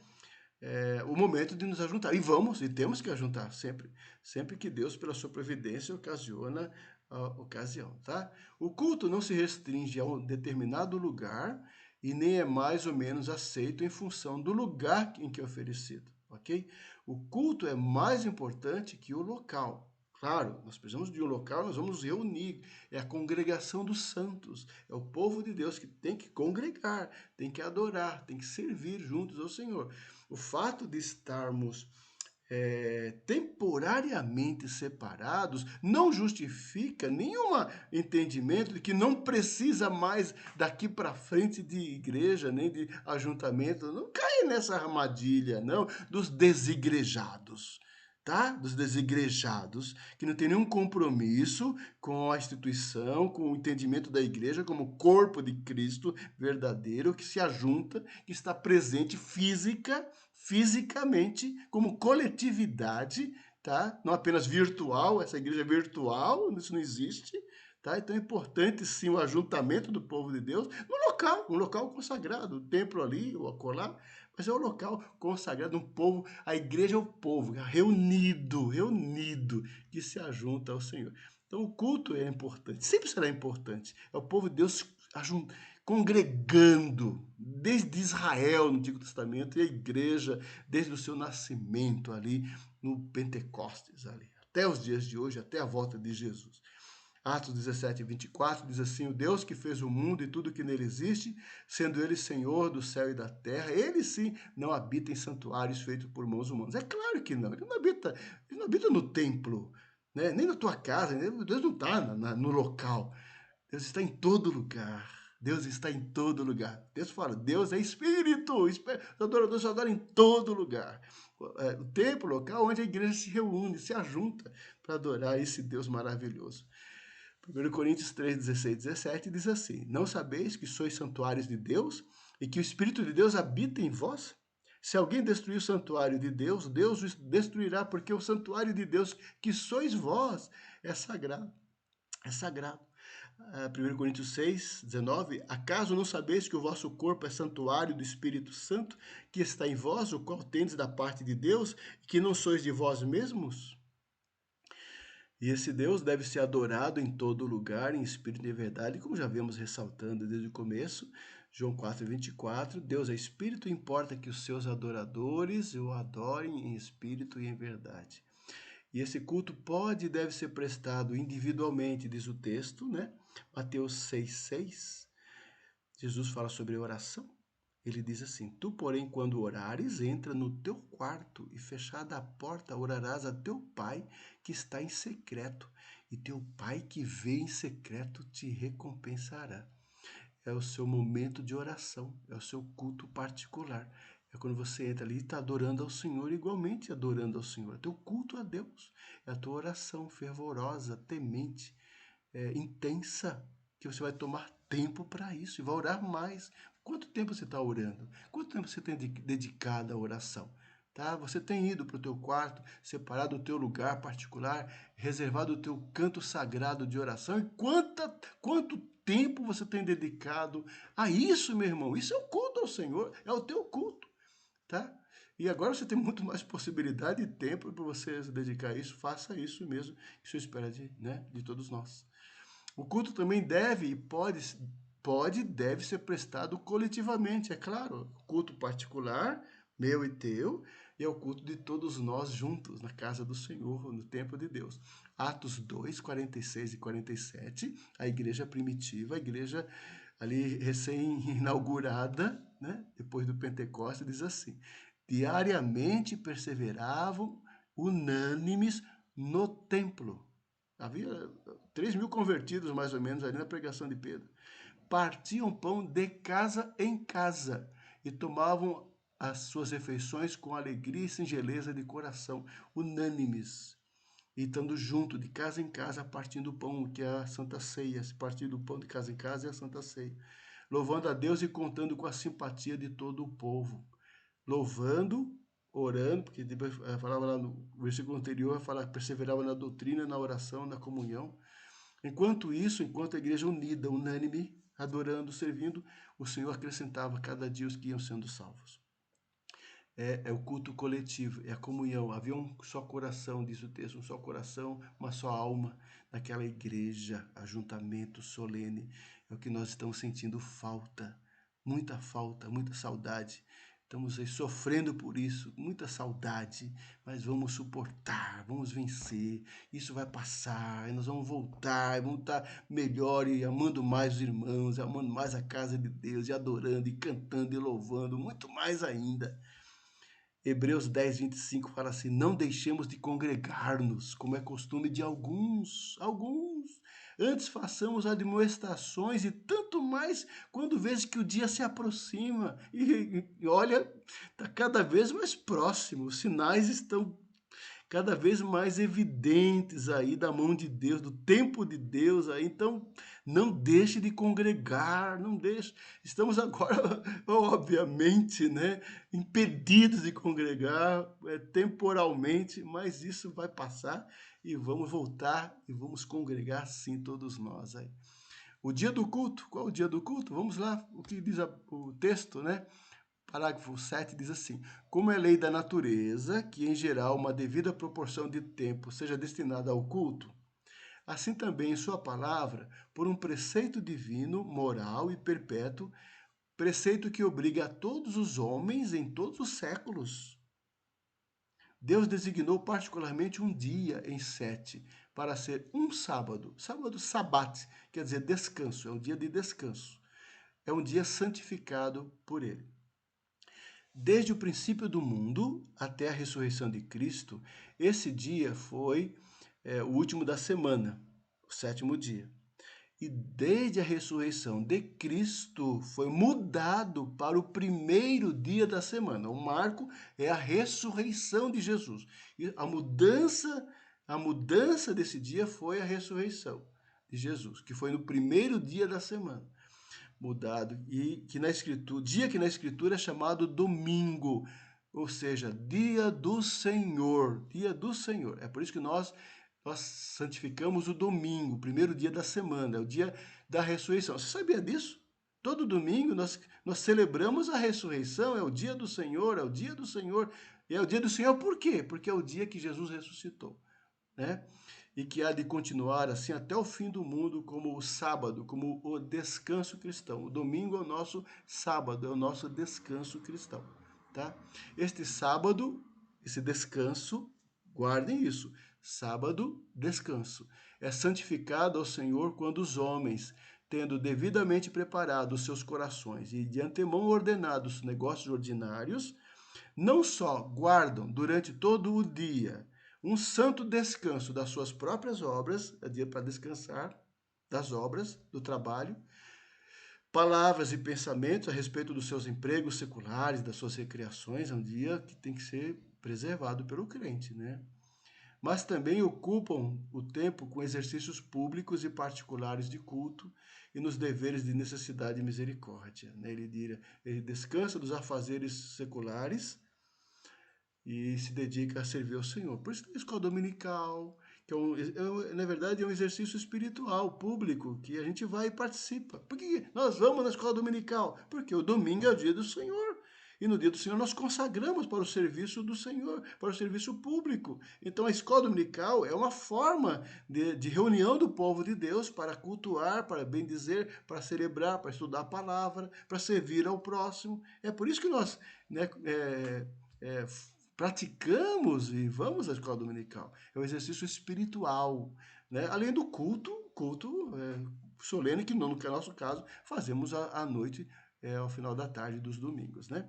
O momento de nos ajuntar. E temos que ajuntar sempre que Deus, pela sua providência, ocasiona a ocasião, tá? O culto não se restringe a um determinado lugar e nem é mais ou menos aceito em função do lugar em que é oferecido, ok? O culto é mais importante que o local. Claro, nós precisamos de um local, nós vamos nos reunir. É a congregação dos santos, é o povo de Deus que tem que congregar, tem que adorar, tem que servir juntos ao Senhor. O fato de estarmos temporariamente separados não justifica nenhum entendimento de que não precisa mais daqui para frente de igreja, nem de ajuntamento. Não caia nessa armadilha, não, dos desigrejados. Tá? Dos desigrejados, que não tem nenhum compromisso com a instituição, com o entendimento da igreja como corpo de Cristo verdadeiro, que se ajunta, que está presente fisicamente, como coletividade, tá? Não apenas virtual, essa igreja é virtual, isso não existe, tá? Então é importante sim o ajuntamento do povo de Deus no local, um local consagrado, o templo ali, o acolá, mas é um local consagrado, um povo, a igreja é o povo, reunido, que se ajunta ao Senhor. Então o culto é importante, sempre será importante. É o povo de Deus congregando, desde Israel no Antigo Testamento, e a igreja desde o seu nascimento ali no Pentecostes, ali, até os dias de hoje, até a volta de Jesus. Atos 17, 24 diz assim: o Deus que fez o mundo e tudo que nele existe, sendo ele Senhor do céu e da terra, ele sim não habita em santuários feitos por mãos humanas. É claro que não, ele não habita no templo, né? Nem na tua casa, Deus não está no local. Deus está em todo lugar. Deus está em todo lugar. Deus fala, Deus é espírito. Os adoradores adoram em todo lugar. O templo, o local onde a igreja se reúne, se ajunta para adorar esse Deus maravilhoso. 1 Coríntios 3, 16 e 17 diz assim: não sabeis que sois santuários de Deus e que o Espírito de Deus habita em vós? Se alguém destruir o santuário de Deus, Deus o destruirá, porque o santuário de Deus que sois vós é sagrado. É sagrado. 1 Coríntios 6, 19, acaso não sabeis que o vosso corpo é santuário do Espírito Santo, que está em vós, o qual tendes da parte de Deus, e que não sois de vós mesmos? E esse Deus deve ser adorado em todo lugar, em espírito e em verdade, como já vemos ressaltando desde o começo, João 4, 24, Deus é espírito, importa que os seus adoradores o adorem em espírito e em verdade. E esse culto pode e deve ser prestado individualmente, diz o texto, né? Mateus 6,6. Jesus fala sobre oração. Ele diz assim: tu, porém, quando orares, entra no teu quarto e, fechada a porta, orarás a teu pai que está em secreto, e teu pai que vê em secreto te recompensará. É o seu momento de oração, é o seu culto particular. É quando você entra ali e está adorando ao Senhor, igualmente adorando ao Senhor. É teu culto a Deus, é a tua oração fervorosa, temente, intensa, que você vai tomar tempo para isso e vai orar mais. Quanto tempo você está orando? Quanto tempo você tem dedicado à oração? Tá? Você tem ido para o teu quarto, separado o teu lugar particular, reservado o teu canto sagrado de oração? E quanto tempo você tem dedicado a isso, meu irmão? Isso é o culto ao Senhor, é o teu culto, tá? E agora você tem muito mais possibilidade e tempo para você se dedicar a isso. Faça isso mesmo, isso eu espero de todos nós. O culto também deve e deve ser prestado coletivamente, é claro. Culto particular, meu e teu, e é o culto de todos nós juntos, na casa do Senhor, no templo de Deus. Atos 2, 46 e 47, a igreja primitiva, a igreja ali recém-inaugurada, né, depois do Pentecostes, diz assim: diariamente perseveravam unânimes no templo. Havia 3.000 convertidos, mais ou menos, ali na pregação de Pedro. Partiam pão de casa em casa e tomavam as suas refeições com alegria e singeleza de coração, unânimes, e estando junto, de casa em casa, partindo o pão, que é a Santa Ceia, partindo o pão de casa em casa é a Santa Ceia, louvando a Deus e contando com a simpatia de todo o povo, louvando, orando, porque depois falava lá no versículo anterior, fala que perseverava na doutrina, na oração, na comunhão, Enquanto isso, enquanto a igreja unida, unânime, adorando, servindo, o Senhor acrescentava cada dia os que iam sendo salvos. É o culto coletivo, é a comunhão. Havia um só coração, diz o texto, um só coração, uma só alma naquela igreja, ajuntamento solene. É o que nós estamos sentindo falta, muita saudade. Estamos aí sofrendo por isso, muita saudade, mas vamos suportar, vamos vencer. Isso vai passar, e nós vamos voltar, vamos estar melhor e amando mais os irmãos, amando mais a casa de Deus, e adorando, e cantando, e louvando, muito mais ainda. Hebreus 10, 25 fala assim: não deixemos de congregar-nos, como é costume de alguns. Antes façamos admoestações, e tanto mais quando vês que o dia se aproxima. E olha, está cada vez mais próximo, os sinais estão cada vez mais evidentes aí da mão de Deus, do tempo de Deus aí. Então, não deixe de congregar, não deixe. Estamos agora, obviamente, né, impedidos de congregar temporalmente, mas isso vai passar e vamos voltar e vamos congregar sim todos nós aí. O dia do culto, qual é o dia do culto? Vamos lá, o que diz o texto, né? Parágrafo 7 diz assim: como é lei da natureza que, em geral, uma devida proporção de tempo seja destinada ao culto, assim também em sua palavra, por um preceito divino, moral e perpétuo, preceito que obriga a todos os homens em todos os séculos. Deus designou particularmente um dia em 7 para ser um sábado, sabat, quer dizer descanso, é um dia de descanso. É um dia santificado por ele. Desde o princípio do mundo até a ressurreição de Cristo, esse dia foi o último da semana, o 7º dia. E desde a ressurreição de Cristo foi mudado para o primeiro dia da semana. O marco é a ressurreição de Jesus. E a mudança desse dia foi a ressurreição de Jesus, que foi no primeiro dia da semana. Mudado, e que na escritura, dia que na escritura é chamado domingo, ou seja, dia do Senhor, dia do Senhor. É por isso que nós santificamos o domingo, o primeiro dia da semana, é o dia da ressurreição. Você sabia disso? Todo domingo nós celebramos a ressurreição, é o dia do Senhor, é o dia do Senhor. E é o dia do Senhor por quê? Porque é o dia que Jesus ressuscitou, né? E que há de continuar assim até o fim do mundo, como o sábado, como o descanso cristão. O domingo é o nosso sábado, é o nosso descanso cristão, tá? Este sábado, esse descanso, guardem isso, sábado, descanso, é santificado ao Senhor quando os homens, tendo devidamente preparado os seus corações e de antemão ordenado os negócios ordinários, não só guardam durante todo o dia um santo descanso das suas próprias obras, é dia para descansar das obras, do trabalho, palavras e pensamentos a respeito dos seus empregos seculares, das suas recreações, é um dia que tem que ser preservado pelo crente, né? Mas também ocupam o tempo com exercícios públicos e particulares de culto e nos deveres de necessidade e misericórdia, né? Ele descansa dos afazeres seculares e se dedica a servir ao Senhor. Por isso tem a escola dominical, que na verdade é um exercício espiritual, público, que a gente vai e participa. Por que nós vamos na escola dominical? Porque o domingo é o dia do Senhor. E no dia do Senhor nós consagramos para o serviço do Senhor, para o serviço público. Então a escola dominical é uma forma de reunião do povo de Deus para cultuar, para bendizer, para celebrar, para estudar a palavra, para servir ao próximo. É por isso que nós, né, praticamos e vamos à escola dominical. É um exercício espiritual, né? Além do culto solene, que no nosso caso fazemos à noite, ao final da tarde dos domingos, né?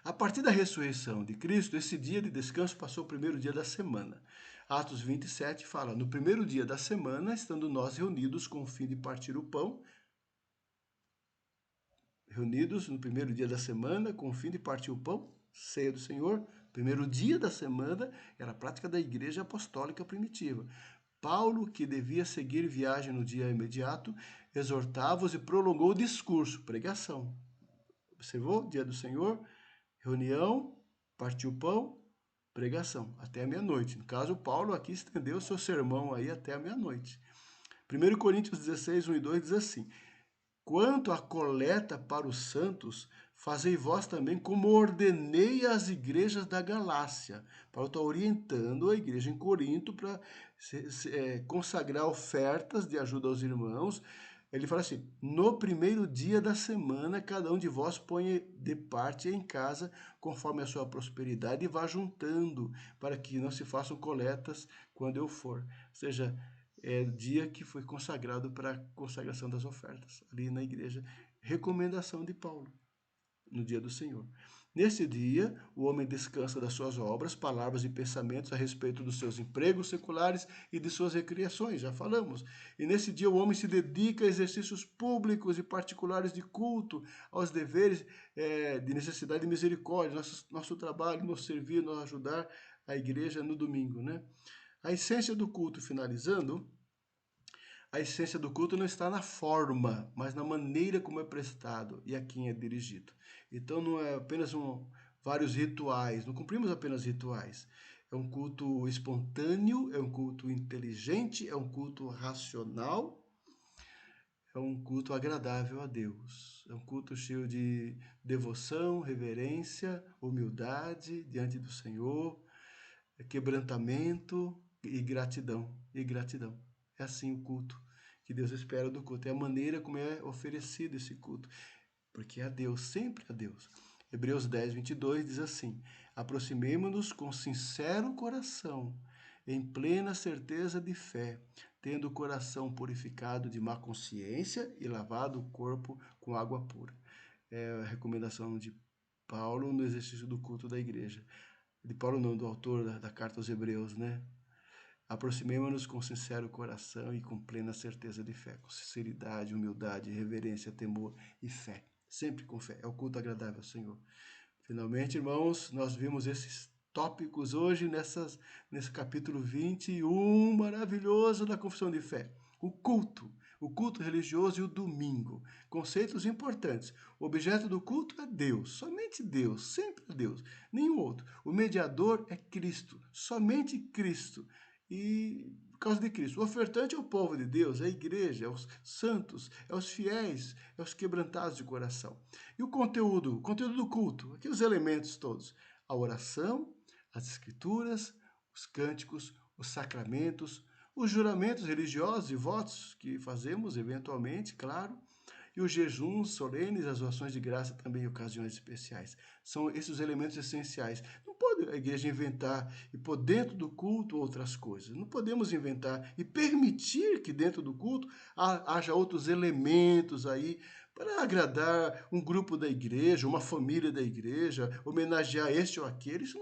A partir da ressurreição de Cristo, esse dia de descanso passou o primeiro dia da semana. Atos 27 fala: no primeiro dia da semana, estando nós reunidos com o fim de partir o pão, reunidos no primeiro dia da semana, com o fim de partir o pão, ceia do Senhor, primeiro dia da semana, era a prática da igreja apostólica primitiva. Paulo, que devia seguir viagem no dia imediato, exortava-os e prolongou o discurso, pregação. Observou? Dia do Senhor, reunião, partiu o pão, pregação, até a meia-noite. No caso, Paulo aqui estendeu seu sermão aí até a meia-noite. 1 Coríntios 16, 1 e 2 diz assim: quanto à coleta para os santos, fazei vós também como ordenei às igrejas da Galácia. Paulo está orientando a igreja em Corinto para consagrar ofertas de ajuda aos irmãos. Ele fala assim: no primeiro dia da semana, cada um de vós põe de parte em casa, conforme a sua prosperidade, e vá juntando, para que não se façam coletas quando eu for. Ou seja, é o dia que foi consagrado para a consagração das ofertas, ali na igreja. Recomendação de Paulo, no dia do Senhor. Nesse dia, o homem descansa das suas obras, palavras e pensamentos a respeito dos seus empregos seculares e de suas recriações, já falamos. E nesse dia, o homem se dedica a exercícios públicos e particulares de culto, aos deveres de necessidade e misericórdia, nosso trabalho, nos servir, nos ajudar a igreja no domingo, né? A essência do culto, finalizando, a essência do culto não está na forma, mas na maneira como é prestado e a quem é dirigido. Então não é apenas vários rituais, não cumprimos apenas rituais. É um culto espontâneo, é um culto inteligente, é um culto racional, é um culto agradável a Deus. É um culto cheio de devoção, reverência, humildade diante do Senhor, quebrantamento e gratidão. E gratidão. É assim o culto que Deus espera do culto. É a maneira como é oferecido esse culto. Porque é a Deus, sempre a Deus. Hebreus 10, 22 diz assim: aproximemo-nos com sincero coração, em plena certeza de fé, tendo o coração purificado de má consciência e lavado o corpo com água pura. É a recomendação de Paulo no exercício do culto da igreja. De Paulo não, do autor da carta aos Hebreus, né? Aproximemo-nos com sincero coração e com plena certeza de fé, com sinceridade, humildade, reverência, temor e fé. Sempre com fé. É o culto agradável ao Senhor. Finalmente, irmãos, nós vimos esses tópicos hoje nesse capítulo 21 maravilhoso da Confissão de Fé. O culto religioso e o domingo. Conceitos importantes. O objeto do culto é Deus, somente Deus, sempre Deus, nenhum outro. O mediador é Cristo, somente Cristo. E por causa de Cristo. O ofertante é o povo de Deus, é a igreja, é os santos, é os fiéis, é os quebrantados de coração. E o conteúdo do culto, aqueles elementos todos. A oração, as escrituras, os cânticos, os sacramentos, os juramentos religiosos e votos que fazemos eventualmente, claro, e os jejuns solenes, as ações de graça também em ocasiões especiais. São esses os elementos essenciais. Não pode a igreja inventar e pôr dentro do culto outras coisas. Não podemos inventar e permitir que dentro do culto haja outros elementos aí para agradar um grupo da igreja, uma família da igreja, homenagear este ou aquele. Isso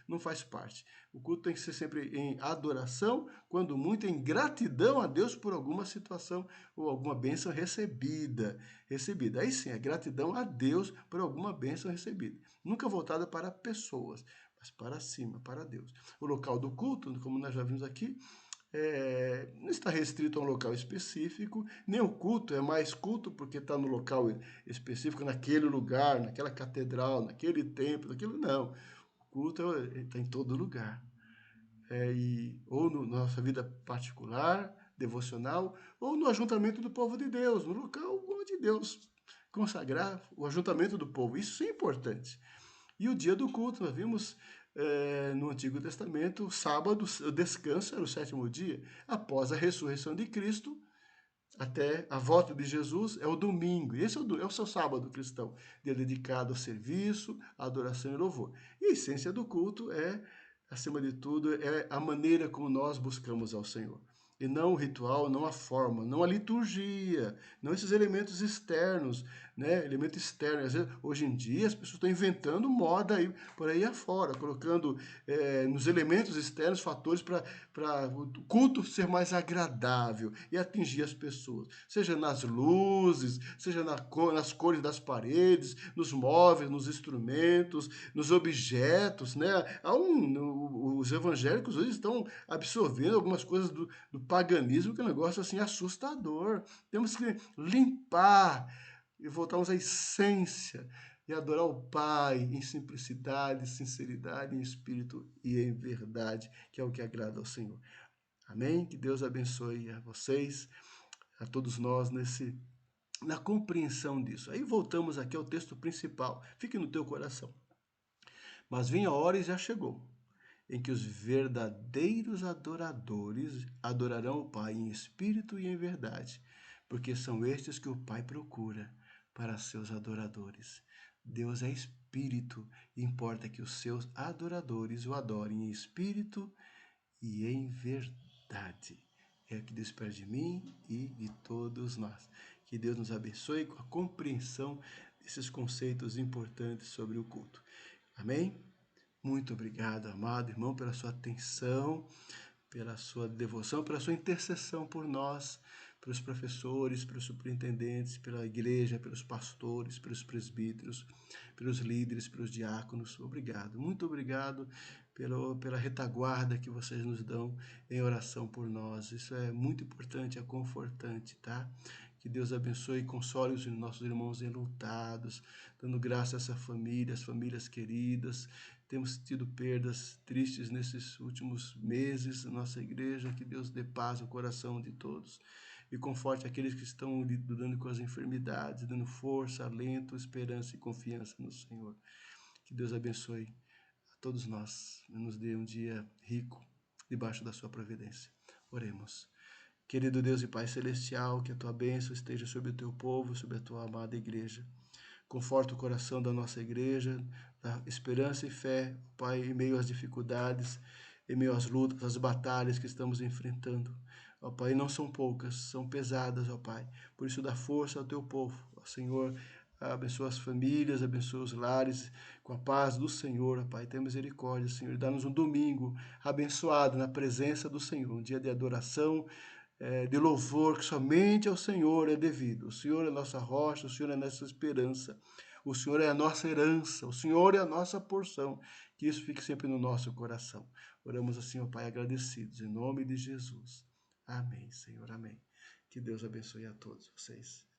não faz parte. O culto tem que ser sempre em adoração, quando muito em gratidão a Deus por alguma situação ou alguma bênção recebida. Aí sim, é gratidão a Deus por alguma bênção recebida. Nunca voltada para pessoas, mas para cima, para Deus. O local do culto, como nós já vimos aqui, não está restrito a um local específico, nem o culto é mais culto porque está no local específico, naquele lugar, naquela catedral, naquele templo, naquilo não. O culto está em todo lugar. Ou na nossa vida particular, devocional, ou no ajuntamento do povo de Deus, no local onde Deus consagrar o ajuntamento do povo. Isso é importante. E o dia do culto, nós vimos no Antigo Testamento, o sábado, o descanso era o sétimo dia. Após a ressurreição de Cristo, até a volta de Jesus, é o domingo. Esse é o seu sábado cristão, dia dedicado ao serviço, à adoração e louvor. E a essência do culto acima de tudo, é a maneira como nós buscamos ao Senhor. E não o ritual, não a forma, não a liturgia, não esses elementos externos, né? Elemento externo. Às vezes, hoje em dia, as pessoas estão inventando moda aí, por aí afora, colocando nos elementos externos fatores para o culto ser mais agradável e atingir as pessoas. Seja nas luzes, seja nas cores das paredes, nos móveis, nos instrumentos, nos objetos, né? Os evangélicos hoje estão absorvendo algumas coisas do paganismo, que é um negócio assim assustador. Temos que limpar e voltarmos à essência e adorar o Pai em simplicidade, sinceridade, em espírito e em verdade, que é o que agrada ao Senhor. Amém? Que Deus abençoe a vocês, a todos nós na compreensão disso. Aí voltamos aqui ao texto principal. Fique no teu coração. Mas vem a hora e já chegou, em que os verdadeiros adoradores adorarão o Pai em espírito e em verdade, porque são estes que o Pai procura para seus adoradores. Deus é espírito, e importa que os seus adoradores o adorem em espírito e em verdade. É o que Deus espera de mim e de todos nós. Que Deus nos abençoe com a compreensão desses conceitos importantes sobre o culto. Amém? Muito obrigado, amado irmão, pela sua atenção, pela sua devoção, pela sua intercessão por nós, pelos professores, pelos superintendentes, pela igreja, pelos pastores, pelos presbíteros, pelos líderes, pelos diáconos. Obrigado, muito obrigado pela retaguarda que vocês nos dão em oração por nós. Isso é muito importante, é confortante, tá? Que Deus abençoe e console os nossos irmãos enlutados, dando graça a essa família, as famílias queridas. Temos tido perdas tristes nesses últimos meses na nossa igreja. Que Deus dê paz no coração de todos e conforte aqueles que estão lidando com as enfermidades, dando força, alento, esperança e confiança no Senhor. Que Deus abençoe a todos nós e nos dê um dia rico debaixo da sua providência. Oremos. Querido Deus e Pai Celestial, que a tua bênção esteja sobre o teu povo, sobre a tua amada igreja. Conforta o coração da nossa igreja, da esperança e fé, Pai, em meio às dificuldades, em meio às lutas, às batalhas que estamos enfrentando. Ó Pai, não são poucas, são pesadas, ó Pai. Por isso dá força ao teu povo. Ó Senhor, abençoa as famílias, abençoa os lares, com a paz do Senhor, ó Pai. Tenha misericórdia, Senhor. Dá-nos um domingo abençoado na presença do Senhor, um dia de adoração, de louvor que somente ao Senhor é devido. O Senhor é a nossa rocha, o Senhor é a nossa esperança, o Senhor é a nossa herança, o Senhor é a nossa porção. Que isso fique sempre no nosso coração. Oramos assim, ó Pai, agradecidos, em nome de Jesus. Amém, Senhor, amém. Que Deus abençoe a todos vocês.